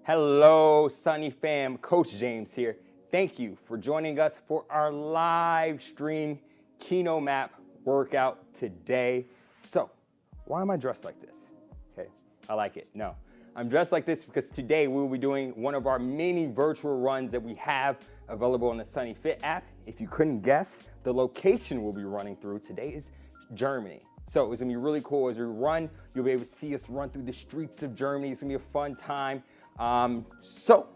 Hello, Sunny fam. Coach James here. Thank you for joining us for our live stream Keno Map workout today. So, why am I dressed like this? Okay, I like it. No, I'm dressed like this because today we will be doing one of our many virtual runs that we have available on the SunnyFit app. If you couldn't guess, the location we'll be running through today is Germany. So it's gonna be really cool. As we run, you'll be able to see us run through the streets of Germany. It's gonna be a fun time. So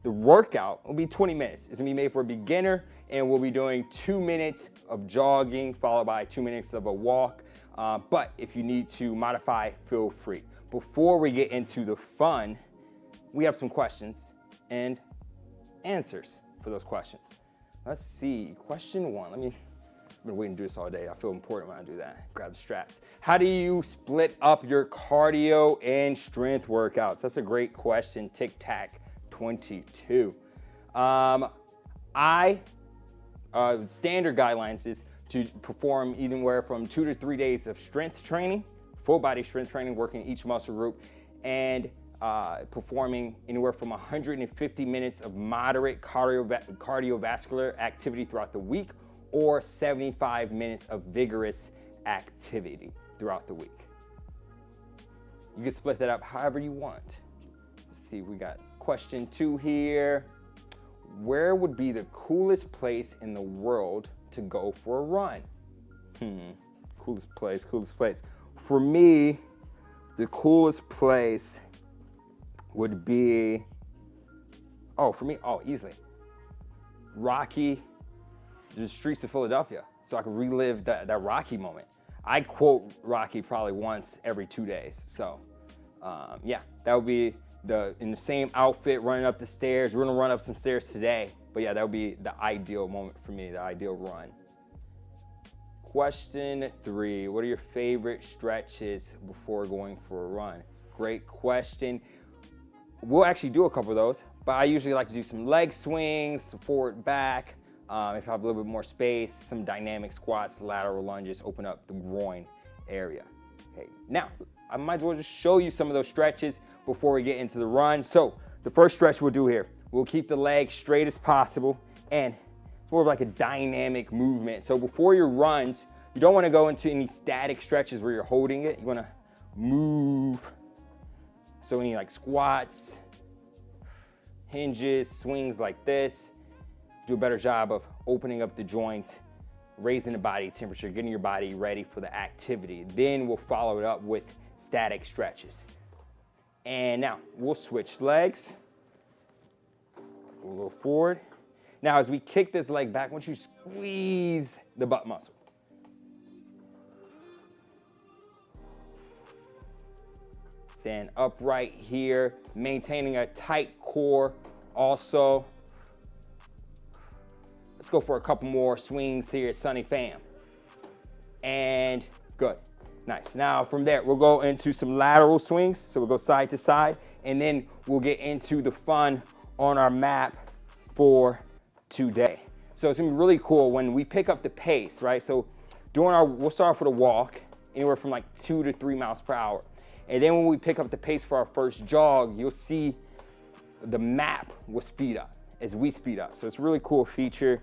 the workout will be 20 minutes. It's gonna be made for a beginner, and we'll be doing 2 minutes of jogging followed by 2 minutes of a walk. But if you need to modify, feel free. Before we get into the fun, we have some questions and answers for those questions. Let's see, question one. I've been waiting to do this all day. I feel important when I do that. Grab the straps. How do you split up your cardio and strength workouts? That's a great question. Tic Tac 22. Standard guidelines is to perform anywhere from 2 to 3 days of strength training, full body strength training, working each muscle group, and performing anywhere from 150 minutes of moderate cardiovascular activity throughout the week, or 75 minutes of vigorous activity throughout the week. You can split that up however you want. Let's see, we got question 2 here. Where would be the coolest place in the world to go for a run? Coolest place. For me, the coolest place would be, easily, the streets of Philadelphia, so I can relive that Rocky moment. I quote Rocky probably once every 2 days. So yeah, that would be in the same outfit, running up the stairs. We're gonna run up some stairs today, but yeah, that would be the ideal moment for me, the ideal run. Question 3, what are your favorite stretches before going for a run? Great question. We'll actually do a couple of those, but I usually like to do some leg swings, forward, back. If I have a little bit more space, some dynamic squats, lateral lunges, open up the groin area. Okay, now I might as well just show you some of those stretches before we get into the run. So the first stretch we'll do here, we'll keep the legs straight as possible, and it's more of like a dynamic movement. So before your runs, you don't want to go into any static stretches where you're holding it. You want to move. So any like squats, hinges, swings like this. Do a better job of opening up the joints, raising the body temperature, getting your body ready for the activity. Then we'll follow it up with static stretches. And now we'll switch legs. We'll go forward. Now as we kick this leg back, I want you to squeeze the butt muscle. Stand upright here, maintaining a tight core also. Let's go for a couple more swings here, Sunny fam. And good, nice. Now from there, we'll go into some lateral swings. So we'll go side to side, and then we'll get into the fun on our map for today. So it's gonna be really cool when we pick up the pace, right? So we'll start off with a walk, anywhere from like 2 to 3 miles per hour. And then when we pick up the pace for our first jog, you'll see the map will speed up as we speed up. So it's a really cool feature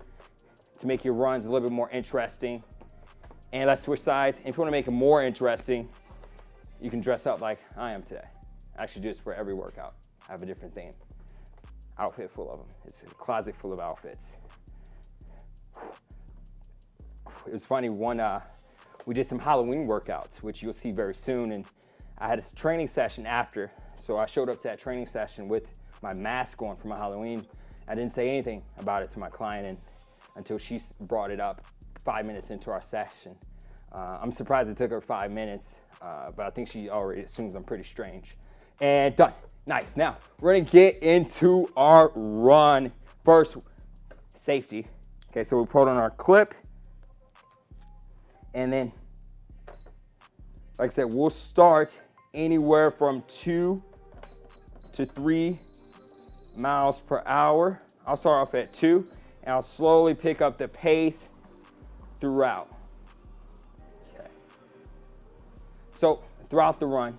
to make your runs a little bit more interesting. And let's switch sides. And if you want to make it more interesting, you can dress up like I am today. I actually do this for every workout. I have a different theme. Outfit full of them. It's a closet full of outfits. It was funny, we did some Halloween workouts, which you'll see very soon. And I had a training session after. So I showed up to that training session with my mask on for my Halloween. I didn't say anything about it to my client until she brought it up 5 minutes into our session. I'm surprised it took her 5 minutes, but I think she already assumes I'm pretty strange. And done. Nice. Now, we're gonna get into our run. First, safety. Okay, so we put on our clip, and then, like I said, we'll start anywhere from 2 to 3 miles per hour. I'll start off at 2, and I'll slowly pick up the pace throughout. Okay. So throughout the run,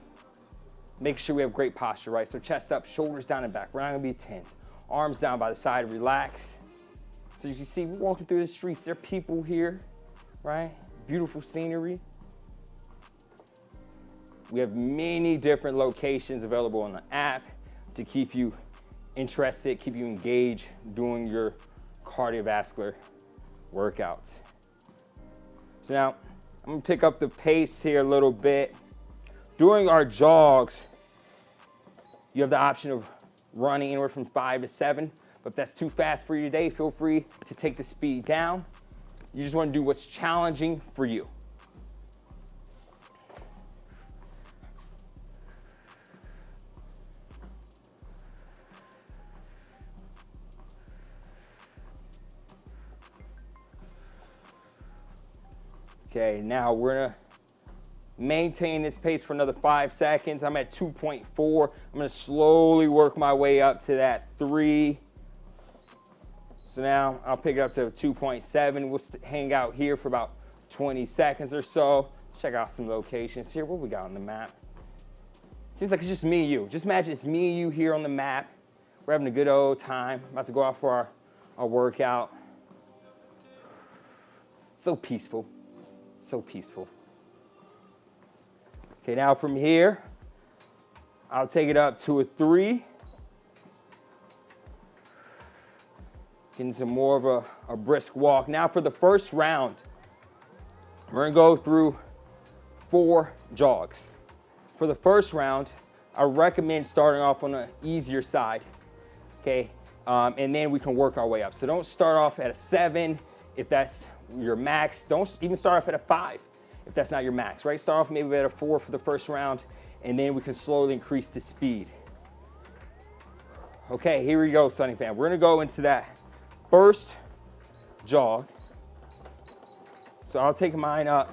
Make sure we have great posture, right? So chest up, shoulders down and back. We're not gonna be tense. Arms down by the side, relax. So you can see, we're walking through the streets. There are people here, right? Beautiful scenery. We have many different locations available on the app to keep you interested, keep you engaged doing your cardiovascular workouts. So now, I'm gonna pick up the pace here a little bit. During our jogs, you have the option of running anywhere from 5 to 7, but if that's too fast for you today, feel free to take the speed down. You just wanna do what's challenging for you. Okay, now we're gonna maintain this pace for another 5 seconds. I'm at 2.4. I'm gonna slowly work my way up to that 3. So now I'll pick it up to 2.7. We'll hang out here for about 20 seconds or so. Let's check out some locations here. What we got on the map? Seems like it's just me and you. Just imagine it's me and you here on the map. We're having a good old time. About to go out for our workout. So peaceful. So peaceful. Okay, now from here, I'll take it up to a 3. Getting some more of a brisk walk. Now for the first round, we're gonna go through 4 jogs. For the first round, I recommend starting off on the easier side, okay? And then we can work our way up. So don't start off at a 7 if that's your max. Don't even start off at a 5 if that's not your max, right? Start off maybe at a 4 for the first round, and then we can slowly increase the speed. Okay, here we go, Sunny fam. We're gonna go into that first jog. So I'll take mine up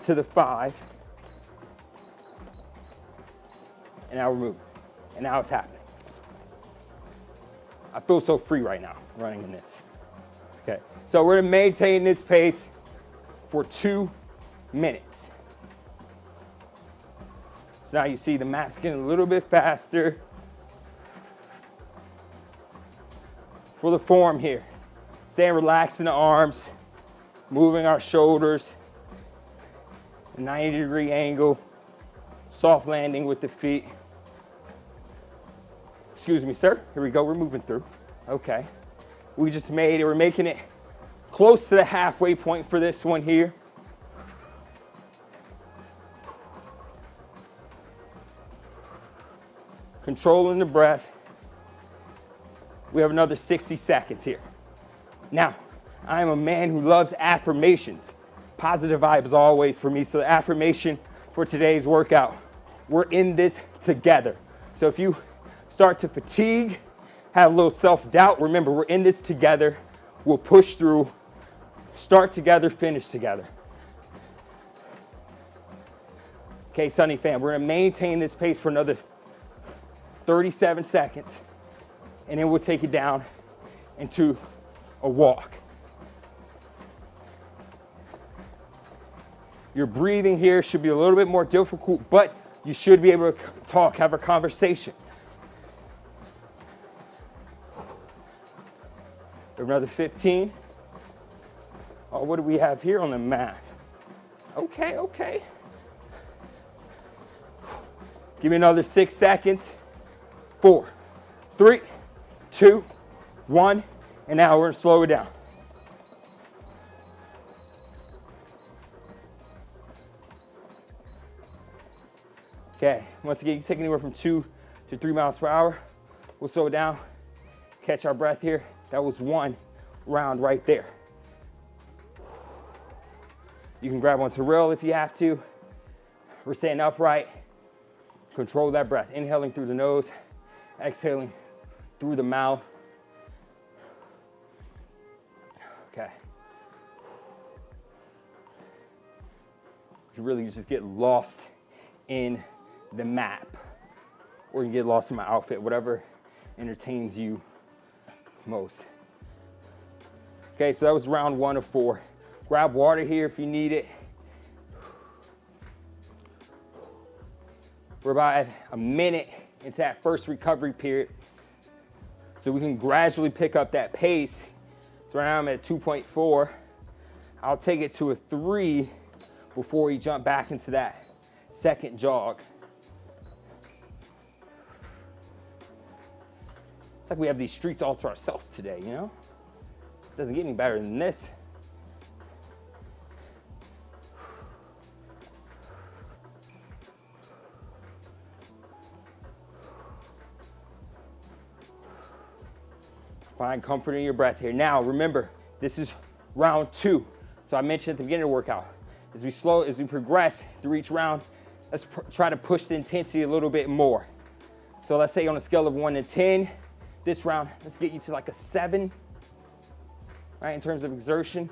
to the 5. And now we're moving. And now it's happening. I feel so free right now running in this. Okay, so we're gonna maintain this pace for 2 minutes. So now you see the map's getting a little bit faster. For the form here, staying relaxed in the arms, moving our shoulders, a 90-degree angle, soft landing with the feet. Excuse me, sir. Here we go, we're moving through. Okay, we just made it, we're making it close to the halfway point for this one here. Controlling the breath. We have another 60 seconds here. Now, I am a man who loves affirmations. Positive vibes always for me. So the affirmation for today's workout, we're in this together. So if you start to fatigue, have a little self-doubt, remember we're in this together. We'll push through, start together, finish together. Okay, Sunny fam, we're gonna maintain this pace for another 37 seconds. And then we'll take it down into a walk. Your breathing here should be a little bit more difficult, but you should be able to talk, have a conversation. Another 15. Oh, what do we have here on the map? Okay, okay. Give me another 6 seconds. 4, 3, 2, 1, and now we're gonna slow it down. Okay, once again, you can take anywhere from 2 to 3 miles per hour. We'll slow it down, catch our breath here. That was 1 round right there. You can grab onto the rail if you have to. We're staying upright. Control that breath, inhaling through the nose, exhaling through the mouth. Okay. You really just get lost in the map, or you get lost in my outfit, whatever entertains you most. Okay, so that was round 1 of 4. Grab water here if you need it. We're about at a minute into that first recovery period. So we can gradually pick up that pace. So right now I'm at 2.4. I'll take it to a 3 before we jump back into that second jog. It's like we have these streets all to ourselves today, you know? It doesn't get any better than this. Find comfort in your breath here. Now, remember, this is round 2. So I mentioned at the beginning of the workout, as we progress through each round, let's try to push the intensity a little bit more. So let's say on a scale of 1 to 10, this round, let's get you to like a 7, right, in terms of exertion.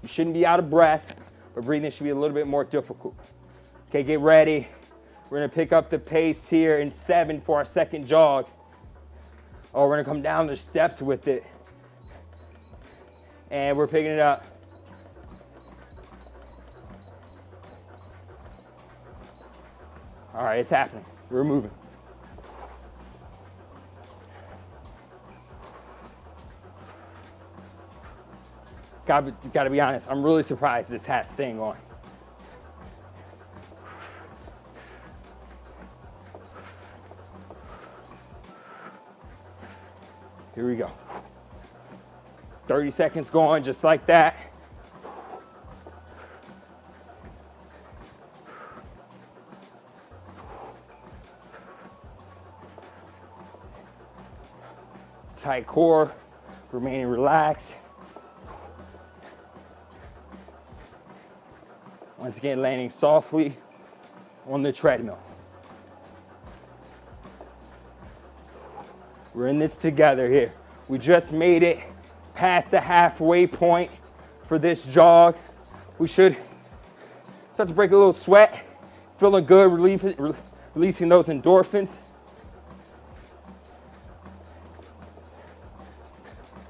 You shouldn't be out of breath, but breathing should be a little bit more difficult. Okay, get ready. We're gonna pick up the pace here in 7 for our second jog. Oh, we're gonna come down the steps with it. And we're picking it up. All right, it's happening. We're moving. Gotta be honest, I'm really surprised this hat's staying on. Here we go. 30 seconds going just like that. Tight core, remaining relaxed. Once again, landing softly on the treadmill. We're in this together here. We just made it past the halfway point for this jog. We should start to break a little sweat, feeling good, releasing those endorphins.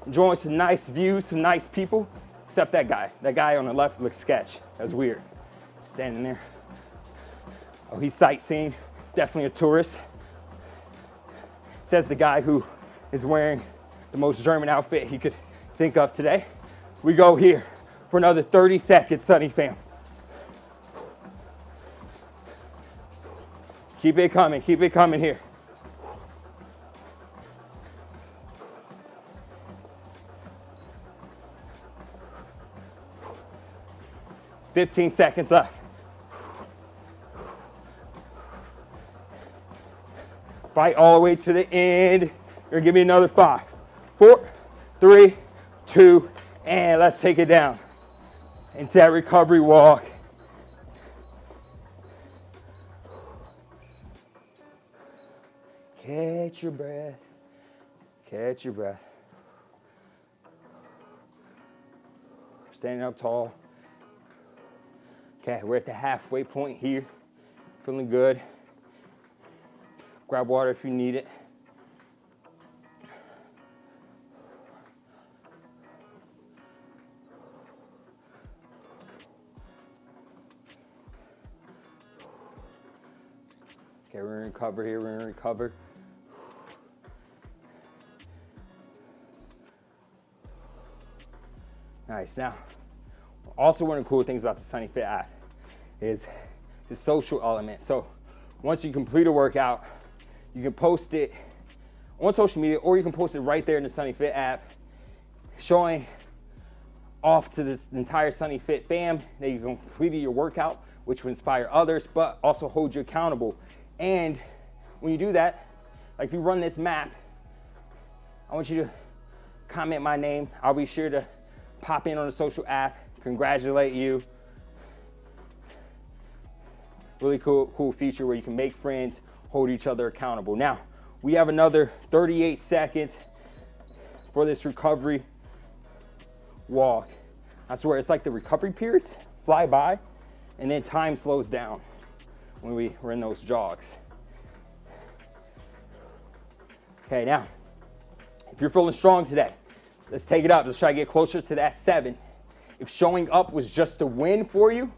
Enjoying some nice views, some nice people, except that guy. That guy on the left looks sketch. That's weird. Standing there. Oh, he's sightseeing. Definitely a tourist. Says the guy who is wearing the most German outfit he could think of today. We go here for another 30 seconds, Sunny fam. Keep it coming here. "15 seconds left. Fight all the way to the end. You're gonna give me another 5, 4, 3, 2, and let's take it down into that recovery walk. Catch your breath. Catch your breath. Standing up tall. Okay, we're at the halfway point here. Feeling good. Grab water if you need it. Okay, we're gonna recover here, we're gonna recover. Nice. Now, also one of the cool things about the SunnyFit app is the social element. So once you complete a workout, you can post it on social media, or you can post it right there in the SunnyFit app, showing off to this entire SunnyFit fam that you completed your workout, which will inspire others, but also hold you accountable. And when you do that, like if you run this map, I want you to comment my name. I'll be sure to pop in on the social app, congratulate you. Really cool feature where you can make friends, hold each other accountable. Now, we have another 38 seconds for this recovery walk. I swear, it's like the recovery periods fly by, and then time slows down when we're in those jogs. Okay, now, if you're feeling strong today, let's take it up. Let's try to get closer to that 7. If showing up was just a win for you,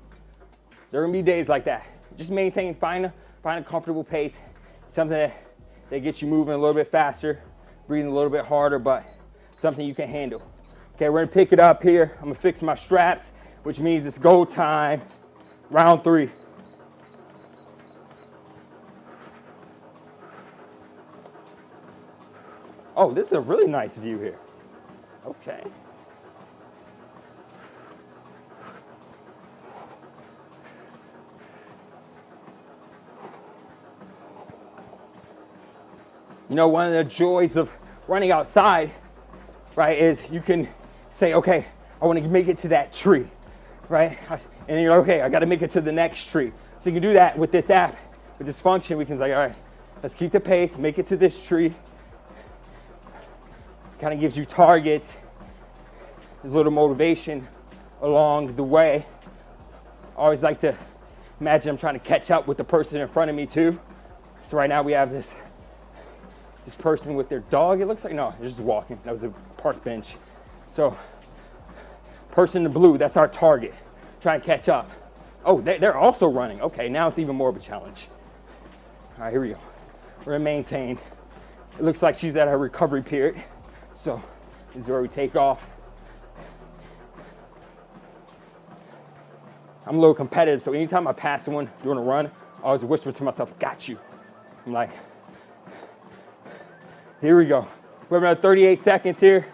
there are gonna be days like that. Just maintain, find Find a comfortable pace, something that gets you moving a little bit faster, breathing a little bit harder, but something you can handle. Okay, we're gonna pick it up here. I'm gonna fix my straps, which means it's go time, round 3. Oh, this is a really nice view here. Okay. You know, one of the joys of running outside, right, is you can say, okay, I want to make it to that tree, right? And then you're like, okay, I got to make it to the next tree. So you can do that with this app, with this function. We can say, all right, let's keep the pace, make it to this tree. Kind of gives you targets. There's a little motivation along the way. I always like to imagine I'm trying to catch up with the person in front of me too. So right now we have this person with their dog, it looks like. No, they're just walking. That was a park bench. So person in blue, that's our target. Try to catch up. Oh, they're also running. Okay, now it's even more of a challenge. All right, here we go. We're gonna maintain. It looks like she's at her recovery period. So this is where we take off. I'm a little competitive, so anytime I pass someone doing a run, I always whisper to myself, got you. I'm like, here we go. We have another 38 seconds here.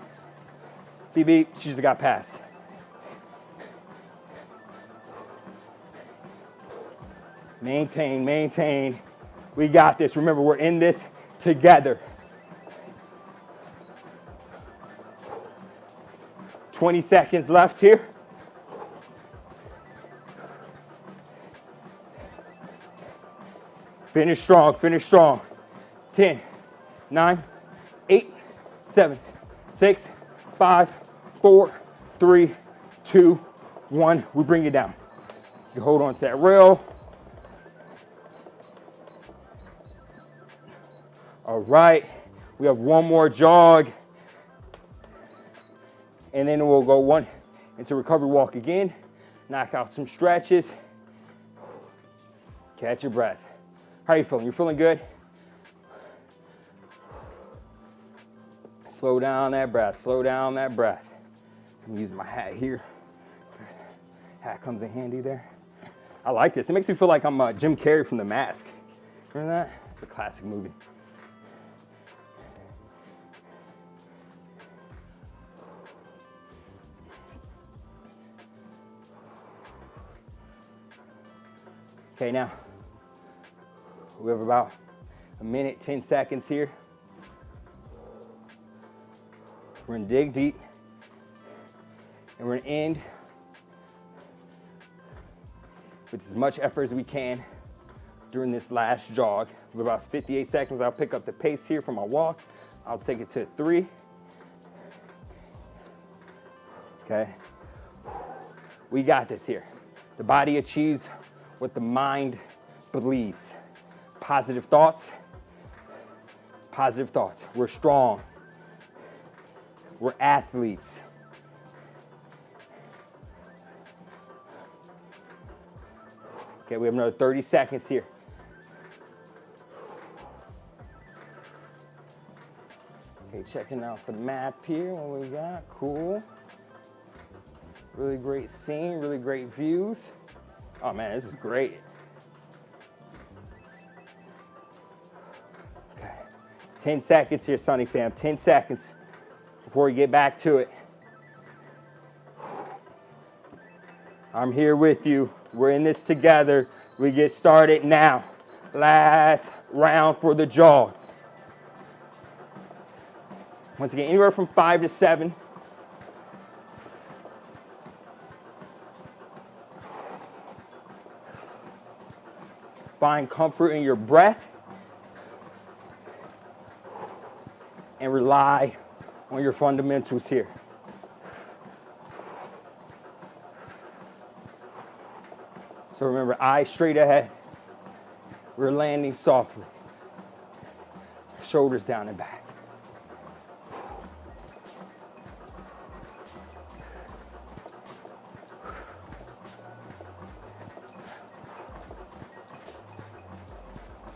Beep, beep, she just got passed. Maintain, maintain. We got this. Remember, we're in this together. 20 seconds left here. Finish strong, finish strong. 10, 9, 8, 7, 6, 5, 4, 3, 2, 1. We bring it down. You hold on to that rail. All right, we have one more jog. And then we'll go one into recovery walk again. Knock out some stretches. Catch your breath. How are you feeling? You feeling good? Slow down that breath, slow down that breath. I'm using my hat here. Hat comes in handy there. I like this. It makes me feel like I'm Jim Carrey from The Mask. Remember that? It's a classic movie. Okay, now we have about a minute, 10 seconds here. We're gonna dig deep, and we're gonna end with as much effort as we can during this last jog. For about 58 seconds, I'll pick up the pace here for my walk. I'll take it to 3. Okay, we got this here. The body achieves what the mind believes. Positive thoughts, positive thoughts. We're strong. We're athletes. Okay, we have another 30 seconds here. Okay, checking out the map here, what we got, cool. Really great scene, really great views. Oh man, this is great. Okay, 10 seconds here, Sunny fam, 10 seconds before we get back to it. I'm here with you. We're in this together. We get started now. Last round for the jog. Once again, anywhere from 5 to 7. Find comfort in your breath and rely on your fundamentals here. So remember, eyes straight ahead. We're landing softly. Shoulders down and back.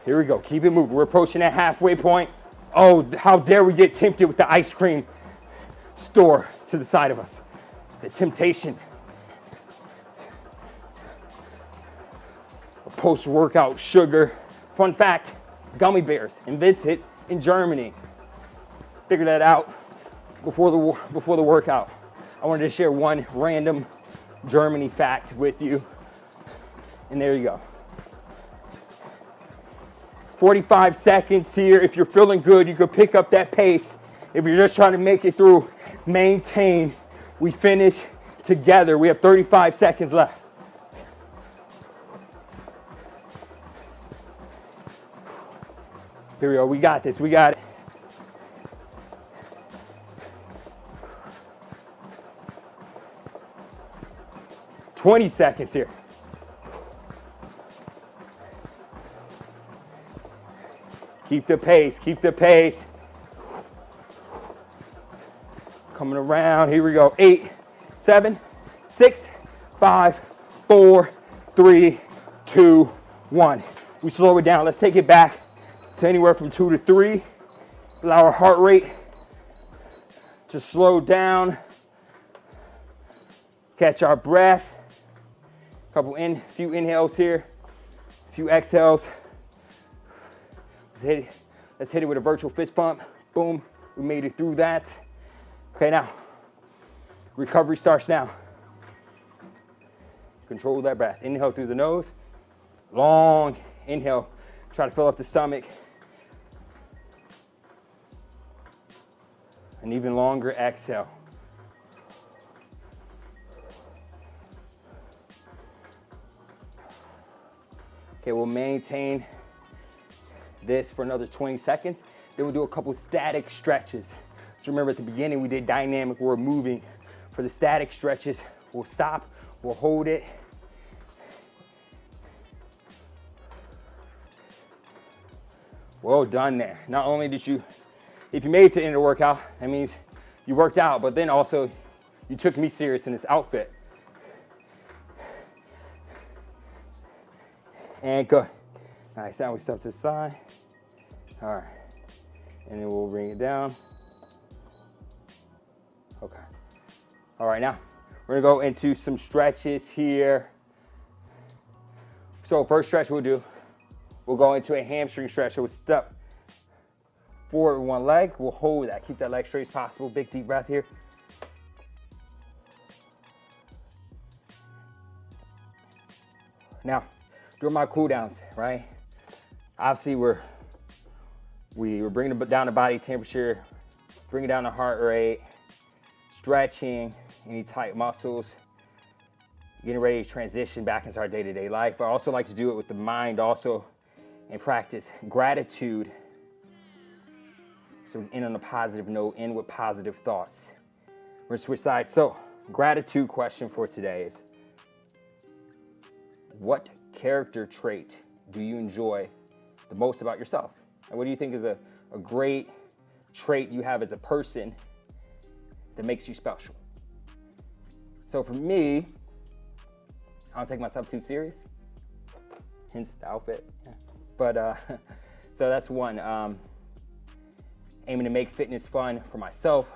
Here we go. Keep it moving. We're approaching that halfway point. Oh, how dare we get tempted with the ice cream store to the side of us. The temptation. Post-workout sugar. Fun fact, gummy bears invented in Germany. Figured that out before the workout. I wanted to share one random Germany fact with you. And there you go. 45 seconds here. If you're feeling good, you could pick up that pace. If you're just trying to make it through, maintain. We finish together. We have 35 seconds left. Here we go. We got this. We got it. "20 seconds here. Keep the pace, keep the pace. Coming around, here we go. 8, 7, 6, 5, 4, 3, 2, 1. We slow it down. Let's take it back to anywhere from 2 to 3. Allow our heart rate to slow down. Catch our breath. Few inhales here, a few exhales. Let's hit it with a virtual fist pump. Boom, we made it through that. Okay, now, recovery starts now. Control that breath. Inhale through the nose. Long inhale. Try to fill up the stomach. An even longer exhale. Okay, we'll maintain this for another 20 seconds. Then we'll do a couple static stretches. So remember at the beginning we did dynamic, we're moving. For the static stretches, we'll stop, we'll hold it. Well done there. Not only did you, if you made it to the end of the workout, that means you worked out, but then also you took me serious in this outfit. And good. Nice, now we step to the side. All right, and then we'll bring it down. Okay. All right, now we're gonna go into some stretches here. So first stretch we'll go into a hamstring stretch. So we'll step forward with one leg. We'll hold that. Keep that leg straight as possible. Big deep breath here. Now, during my cool downs, right? Obviously, we're bringing down the body temperature, bringing down the heart rate, stretching any tight muscles, getting ready to transition back into our day-to-day life. I also like to do it with the mind also and practice gratitude. So we end on a positive note, end with positive thoughts. We're gonna switch sides. So gratitude question for today is, what character trait do you enjoy the most about yourself? And what do you think is a great trait you have as a person that makes you special? So for me, I don't take myself too serious, hence the outfit. But so that's one. Aiming to make fitness fun for myself,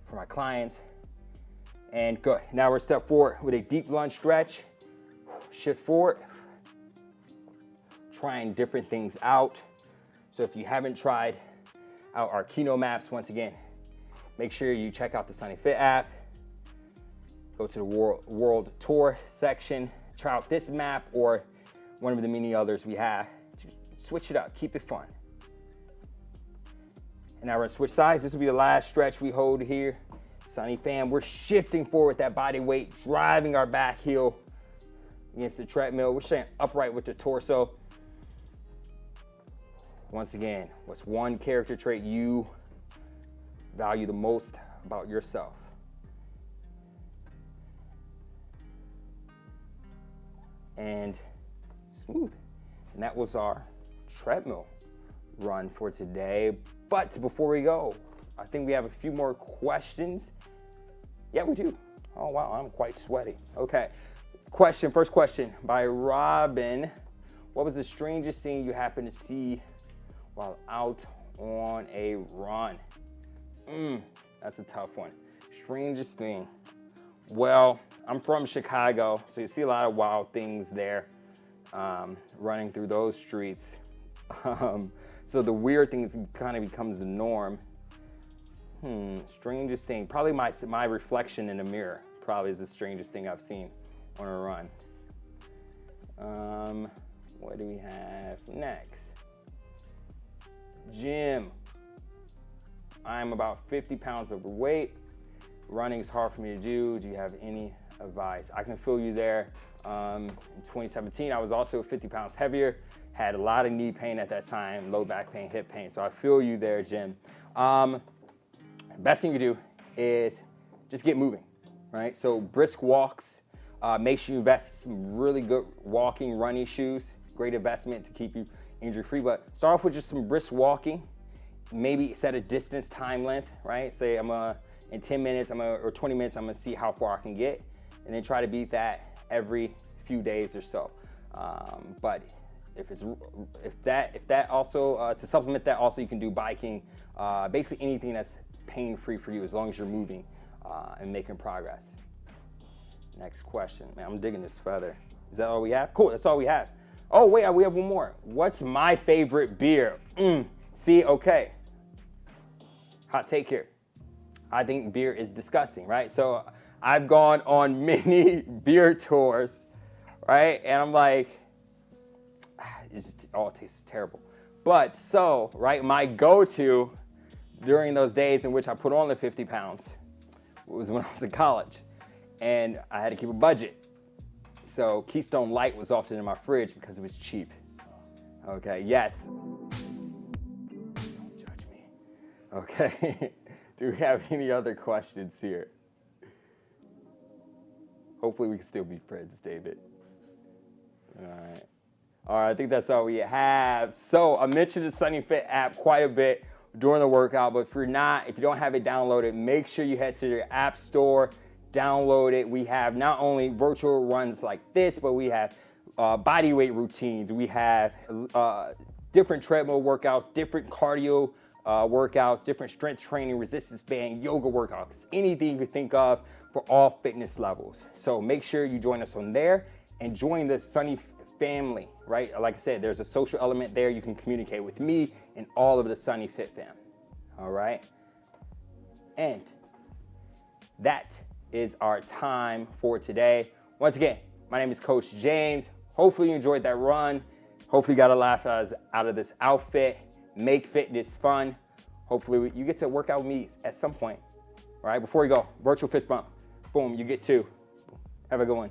for my clients, and good. Now we're step forward with a deep lunge stretch. Shift forward, trying different things out. So if you haven't tried out our Kino maps, once again, make sure you check out the SunnyFit app. Go to the World Tour section, try out this map or one of the many others we have. Switch it up, keep it fun. And now we're gonna switch sides. This will be the last stretch we hold here. Sunny fam, we're shifting forward that body weight, driving our back heel against the treadmill. We're staying upright with the torso. Once again, what's one character trait you value the most about yourself? And smooth. And that was our treadmill run for today. But before we go, I think we have a few more questions. Yeah, we do. Oh, wow, I'm quite sweaty. Okay. First question by Robin. What was the strangest thing you happened to see while out on a run? That's a tough one. Strangest thing. Well, I'm from Chicago, so you see a lot of wild things there, running through those streets. So the weird things kind of becomes the norm. Strangest thing, probably my reflection in the mirror probably is the strangest thing I've seen on a run. What do we have next? Gym. I'm about 50 pounds overweight. Running is hard for me to do. Do you have any advice? I can feel you there. In 2017, I was also 50 pounds heavier, had a lot of knee pain at that time, low back pain, hip pain. So I feel you there, Jim. Best thing you do is just get moving, right? So brisk walks, make sure you invest in some really good walking, running shoes. Great investment to keep you injury-free, but start off with just some brisk walking. Maybe set a distance time length, right? Say in 10 minutes, or 20 minutes, I'm gonna see how far I can get, and then try to beat that every few days or so. But if that also, to supplement that also, you can do biking, basically anything that's pain-free for you as long as you're moving and making progress. Next question. Man, I'm digging this feather. Is that all we have? Cool, that's all we have. Oh wait, we have one more. What's my favorite beer? See, okay. Hot take here. I think beer is disgusting, right? So I've gone on many beer tours, right? And I'm like, it all tastes terrible. But so, right, my go-to during those days in which I put on the 50 pounds was when I was in college. And I had to keep a budget. So Keystone Light was often in my fridge because it was cheap. Okay, yes. Don't judge me. Okay, do we have any other questions here? Hopefully we can still be friends, David. All right, I think that's all we have. So I mentioned the SunnyFit app quite a bit during the workout, but if you don't have it downloaded, make sure you head to your app store, download it. We have not only virtual runs like this, but we have body weight routines. We have different treadmill workouts, different cardio workouts, different strength training, resistance band, yoga workouts, anything you can think of for all fitness levels. So make sure you join us on there and join the Sunny family, right? Like I said, there's a social element there. You can communicate with me and all of the SunnyFit fam, all right? And that is our time for today. Once again, my name is Coach James. Hopefully you enjoyed that run. Hopefully you got a laugh out of this outfit. Make fitness fun. Hopefully you get to work out with me at some point. All right, before you go, virtual fist bump. Boom, you get 2. Have a good one.